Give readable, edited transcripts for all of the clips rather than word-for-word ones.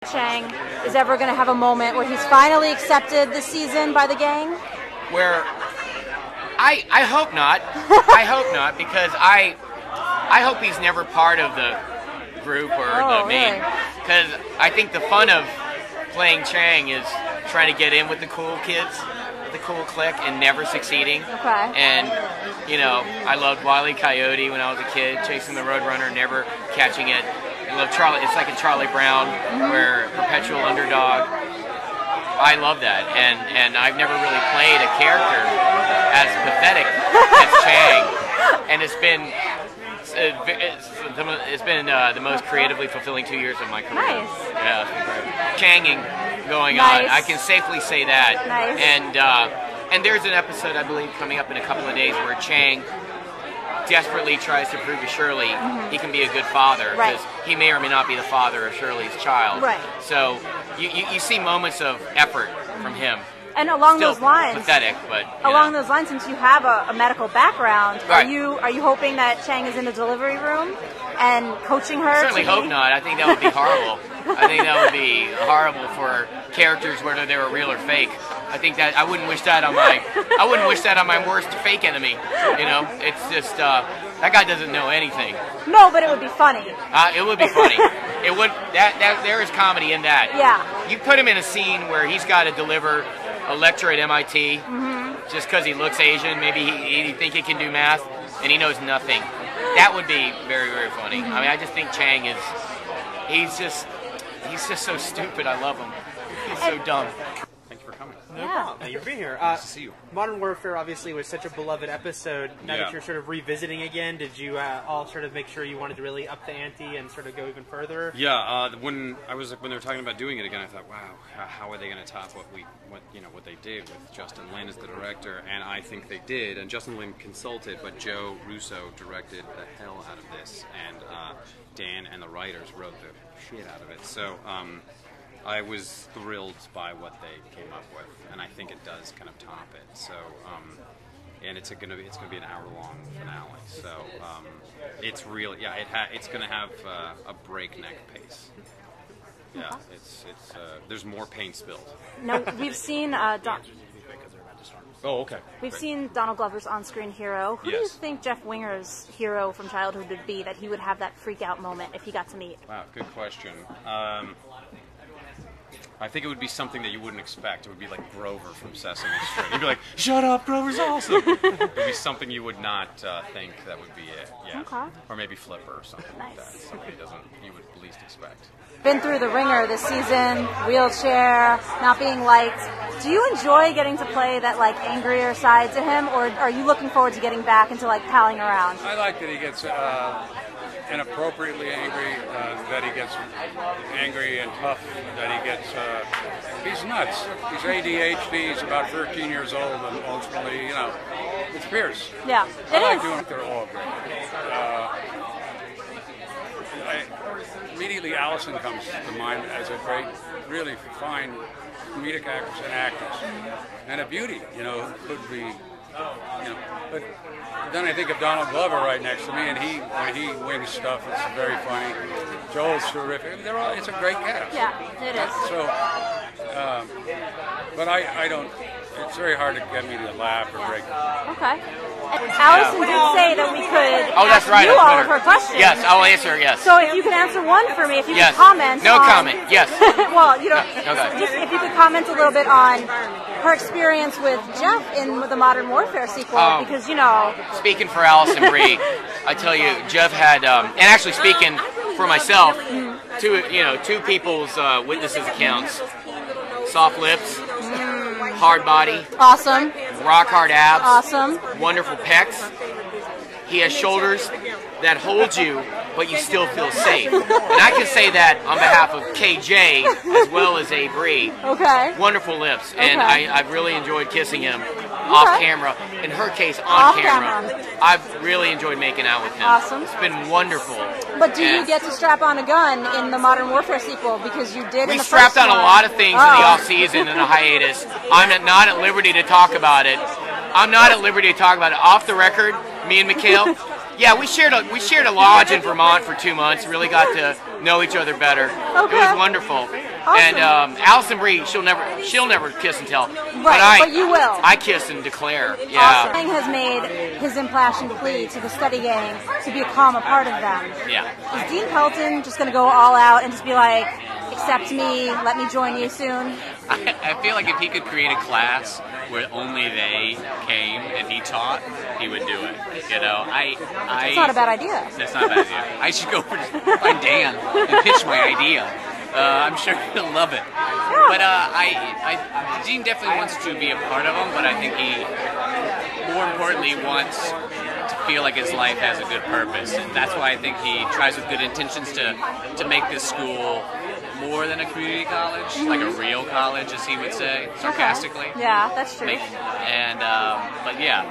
Chang is ever going to have a moment where he's finally accepted this season by the gang? Where I hope not. I hope not, because I hope he's never part of the group or the main. Because I think the fun of playing Chang is trying to get in with the cool kids, with the cool clique, and never succeeding. Okay. And you know, I loved Wile E. Coyote when I was a kid, chasing the Roadrunner, never catching it. I love Charlie. It's like a Charlie Brown, where perpetual underdog. I love that, and I've never really played a character as pathetic as Chang, and it's been the most creatively fulfilling 2 years of my career. Nice. Yeah, it's been great. Changing going on. I can safely say that. Nice. And there's an episode, I believe, coming up in a couple of days where Chang desperately tries to prove to Shirley he can be a good father, because he may or may not be the father of Shirley's child. Right. So you see moments of effort from him. And along Still those lines, pathetic, but along those lines, since you have a medical background, Right. are you hoping that Chang is in the delivery room and coaching her? I certainly hope not. I think that would be horrible. I think that would be horrible for characters, whether they were real or fake. I think that I wouldn't wish that on my worst fake enemy. You know, it's just that guy doesn't know anything. No, but it would be funny. It would be funny. It would. That there is comedy in that. Yeah. You put him in a scene where he's got to deliver a lecture at MIT just because he looks Asian. Maybe he think he can do math and he knows nothing. That would be very, very funny. I mean, I just think Chang is. He's just so stupid. I love him. He's so dumb. Thanks for coming. No problem. You're being here. Nice to see you. Modern Warfare obviously was such a beloved episode. Now that you're sort of revisiting again, did you all sort of make sure you wanted to really up the ante and sort of go even further? Yeah. When they were talking about doing it again, I thought, wow, how are they going to top what they did with Justin Lin as the director? And I think they did. And Justin Lin consulted, but Joe Russo directed the hell out of this, and Dan and the writers wrote the shit out of it. So. I was thrilled by what they came up with, and I think it does kind of top it. So, and it's gonna be an hour-long finale. So, it's really it's gonna have a breakneck pace. Yeah, it's there's more paint spilled. No, we've seen Oh, okay. We've seen Donald Glover's on-screen hero. Who do you think Jeff Winger's hero from childhood would be, that he would have that freak-out moment if he got to meet? Wow, good question. I think it would be something that you wouldn't expect. It would be like Grover from Sesame Street. You'd be like, "Shut up, Grover's awesome." It would be something you would not think that would be it. Yeah. Okay. Or maybe Flipper or something like that. Nice. Somebody you would least expect. Been through the ringer this season, wheelchair, not being liked. Do you enjoy getting to play that like angrier side to him, or are you looking forward to getting back into like palling around? I like that he gets inappropriately angry, that he gets angry and tough, that he gets, he's nuts. He's ADHD, he's about 13 years old, and ultimately, you know, it's fierce. Yeah, I like doing it, they're all great. Immediately Allison comes to mind as a great, really fine comedic actress and actress. And a beauty, you know, could be, you know, but then I think of Donald Glover right next to me, and when he wings stuff, it's very funny. Joel's terrific. It's a great cast. Yeah, it is. So, but I don't. It's very hard to get me to laugh or break. Okay. And Allison did say that we could that's right, you all of her questions. Yes, I'll answer. Yes. So if you could answer one for me, if you could comment. No comment. Yes. Well, you know, Okay. just if you could comment a little bit on her experience with Jeff in the Modern Warfare sequel, because you know. Speaking for Allison Brie, I tell you, Jeff had, and actually speaking for myself, two people's witnesses accounts: soft lips, hard body, Awesome. rock hard abs, Awesome. wonderful pecs. He has shoulders that hold you, but you still feel safe. And I can say that on behalf of KJ as well as Brie. Okay. Wonderful lips, and Okay. I've really enjoyed kissing him off camera. In her case, on camera. I've really enjoyed making out with him. Awesome. It's been wonderful. But do you get to strap on a gun in the Modern Warfare sequel, because you did in the first We strapped on a one? lot of things in the off-season and the hiatus. I'm not at liberty to talk about it. I'm not at liberty to talk about it. Off the record, me and McHale, yeah, we shared a lodge in Vermont for 2 months. Really got to know each other better. Okay. It was wonderful. And Allison Brie, she'll never kiss and tell. Right, but you will. I kiss and declare. Yeah. Chang has made his impassioned plea to the study gang to become a part of them. Yeah. Is Dean Pelton just going to go all out and just be like, accept me, let me join you soon? I feel like if he could create a class where only they came and he taught, he would do it. You know, That's not a bad idea. That's not a bad idea. I should go find Dan and pitch my idea. I'm sure he'll love it. Yeah. But Dean definitely wants to be a part of them, but I think he, more importantly, wants to feel like his life has a good purpose. And that's why I think he tries with good intentions to make this school more than a community college, like a real college, as he would say, sarcastically. Okay. Yeah, that's true. But yeah,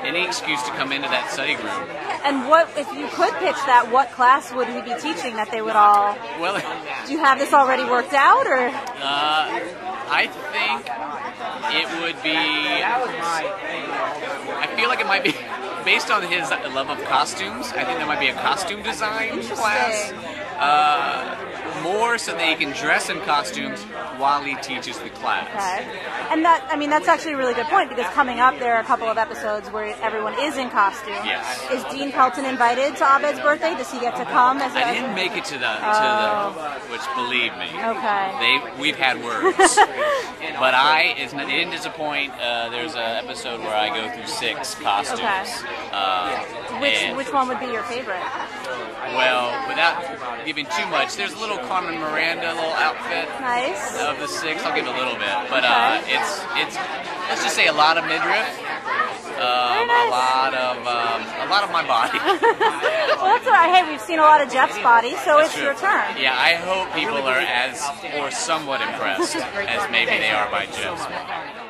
any excuse to come into that study group. And what, if you could pitch that, what class would he be teaching that they would all... Well, do you have this already worked out, or...? I think it would be... I feel like it might be... Based on his love of costumes, I think there might be a costume design class. More so that he can dress in costumes while he teaches the class. Okay. And that's actually a really good point, because coming up there are a couple of episodes where everyone is in costume. Yes. Is Dean Pelton invited to Abed's birthday? Does he get to come? I didn't make it to the which, believe me, we've had words. But it didn't disappoint. There's an episode where I go through 6 costumes. Okay. Which one would be your favorite? Well, without giving too much, there's a little Carmen Miranda little outfit. Nice. Of the 6, I'll give a little bit, but it's let's just say a lot of midriff, a lot of my body. Well, that's all right. Hey, we've seen a lot of Jeff's body, so it's your turn. Yeah, I hope people are as or somewhat impressed as maybe they are by Jeff's body.